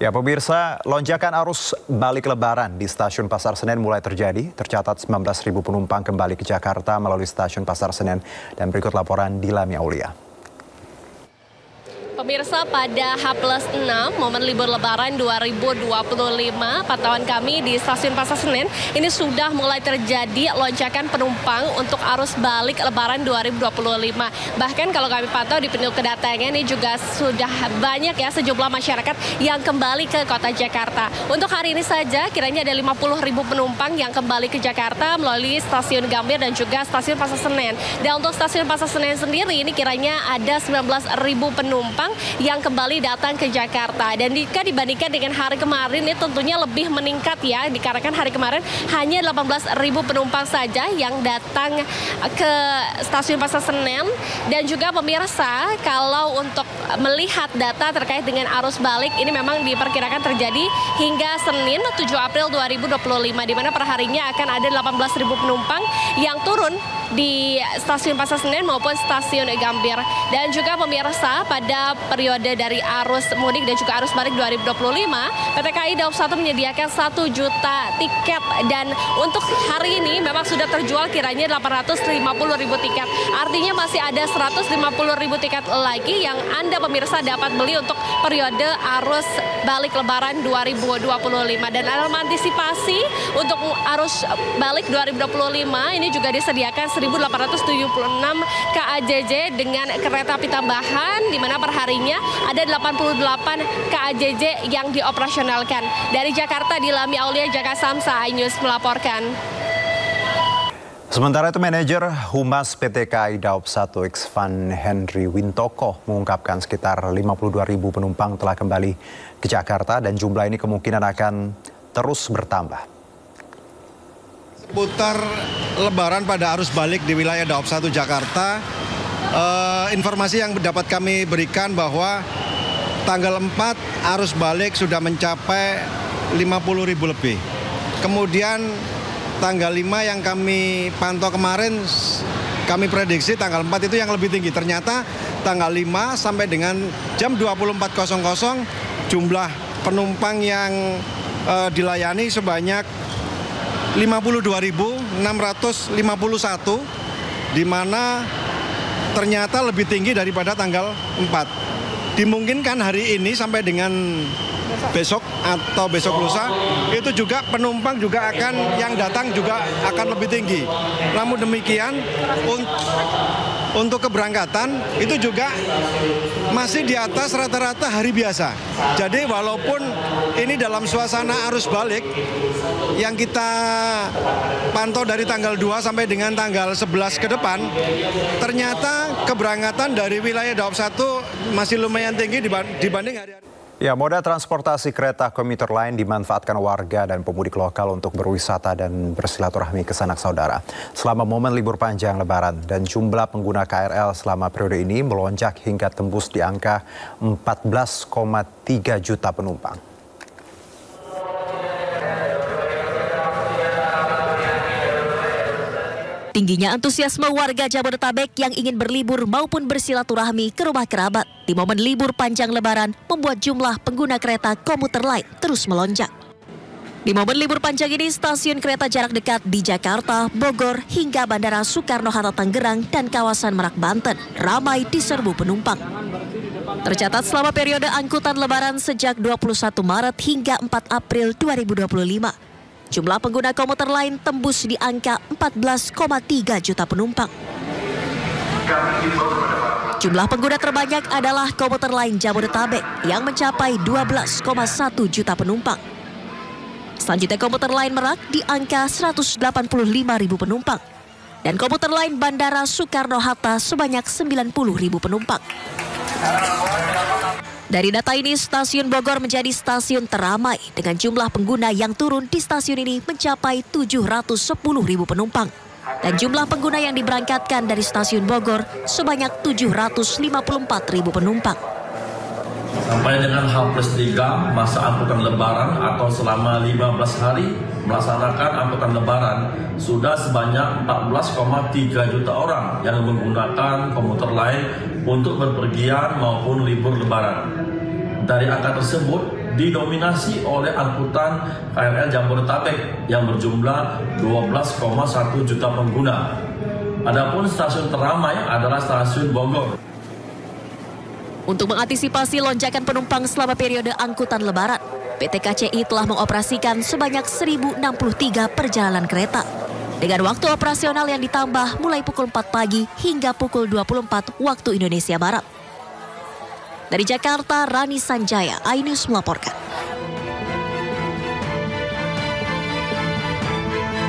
Ya pemirsa, lonjakan arus balik lebaran di stasiun Pasar Senen mulai terjadi. Tercatat 19.000 penumpang kembali ke Jakarta melalui stasiun Pasar Senen. Dan berikut laporan Dilami Aulia. Pemirsa, pada H+6 momen libur lebaran 2025, pantauan kami di stasiun Pasar Senen ini sudah mulai terjadi lonjakan penumpang untuk arus balik lebaran 2025. Bahkan kalau kami pantau di pintu kedatangan ini juga sudah banyak ya sejumlah masyarakat yang kembali ke kota Jakarta. Untuk hari ini saja kiranya ada 50.000 penumpang yang kembali ke Jakarta melalui stasiun Gambir dan juga stasiun Pasar Senen. Dan untuk stasiun Pasar Senen sendiri ini kiranya ada 19.000 penumpang yang kembali datang ke Jakarta. Dan jika dibandingkan dengan hari kemarin ini tentunya lebih meningkat ya, dikarenakan hari kemarin hanya 18.000 penumpang saja yang datang ke stasiun Pasar Senen. Dan juga pemirsa, kalau untuk melihat data terkait dengan arus balik ini memang diperkirakan terjadi hingga Senin 7 April 2025, di mana perharinya akan ada 18.000 penumpang yang turun di stasiun Pasar Senen maupun stasiun Gambir. Dan juga pemirsa, pada periode dari arus mudik dan juga arus balik 2025, PT KAI Daob 1 menyediakan 1 juta tiket. Dan untuk hari ini memang sudah terjual kiranya 850.000 tiket. Artinya masih ada 150.000 tiket lagi yang Anda pemirsa dapat beli untuk periode arus balik lebaran 2025. Dan dalam antisipasi untuk arus balik 2025 ini juga disediakan 1.876 KAJJ dengan kereta api tambahan, di mana perharinya ada 88 KAJJ yang dioperasionalkan. Dari Jakarta, Dilami Aulia, Jaka Samsa, iNews melaporkan. Sementara itu, manajer Humas PT KAI Daob 1 Iksvan Henry Wintoko mengungkapkan sekitar 52.000 penumpang telah kembali ke Jakarta dan jumlah ini kemungkinan akan terus bertambah. Seputar lebaran pada arus balik di wilayah Daob 1 Jakarta, informasi yang dapat kami berikan bahwa tanggal 4 arus balik sudah mencapai 50.000 lebih. Kemudian tanggal 5 yang kami pantau kemarin, kami prediksi tanggal 4 itu yang lebih tinggi. Ternyata tanggal 5 sampai dengan jam 24.00 jumlah penumpang yang dilayani sebanyak 52.651, di mana ternyata lebih tinggi daripada tanggal 4. Dimungkinkan hari ini sampai dengan besok atau besok lusa itu juga penumpang juga akan yang datang juga akan lebih tinggi. Namun demikian untuk keberangkatan itu juga masih di atas rata-rata hari biasa. Jadi walaupun ini dalam suasana arus balik yang kita pantau dari tanggal 2 sampai dengan tanggal 11 ke depan, ternyata keberangkatan dari wilayah Daob 1 masih lumayan tinggi dibanding hari-hari. Ya, moda transportasi kereta komuter lain dimanfaatkan warga dan pemudik lokal untuk berwisata dan bersilaturahmi ke sanak saudara selama momen libur panjang lebaran, dan jumlah pengguna KRL selama periode ini melonjak hingga tembus di angka 14,3 juta penumpang. Tingginya antusiasme warga Jabodetabek yang ingin berlibur maupun bersilaturahmi ke rumah kerabat di momen libur panjang lebaran membuat jumlah pengguna kereta komuter lain terus melonjak. Di momen libur panjang ini, stasiun kereta jarak dekat di Jakarta, Bogor, hingga Bandara Soekarno-Hatta Tangerang dan kawasan Merak, Banten ramai diserbu penumpang. Tercatat selama periode angkutan lebaran sejak 21 Maret hingga 4 April 2025. Jumlah pengguna komuter lain tembus di angka 14,3 juta penumpang. Jumlah pengguna terbanyak adalah komuter lain Jabodetabek yang mencapai 12,1 juta penumpang. Selanjutnya komuter lain Merak di angka 185.000 penumpang. Dan komuter lain Bandara Soekarno-Hatta sebanyak 90.000 penumpang. Dari data ini, stasiun Bogor menjadi stasiun teramai dengan jumlah pengguna yang turun di stasiun ini mencapai 710.000 penumpang. Dan jumlah pengguna yang diberangkatkan dari stasiun Bogor sebanyak 754.000 penumpang. Sampai dengan H+3 masa angkutan lebaran atau selama 15 hari melaksanakan angkutan lebaran, sudah sebanyak 14,3 juta orang yang menggunakan komuter lain untuk berpergian maupun libur lebaran. Dari angka tersebut, didominasi oleh angkutan KRL Jabodetabek yang berjumlah 12,1 juta pengguna. Adapun stasiun teramai adalah stasiun Bogor. Untuk mengantisipasi lonjakan penumpang selama periode angkutan Lebaran, PT KCI telah mengoperasikan sebanyak 1.063 perjalanan kereta. Dengan waktu operasional yang ditambah mulai pukul 4 pagi hingga pukul 24 waktu Indonesia Barat. Dari Jakarta, Rani Sanjaya, iNews melaporkan.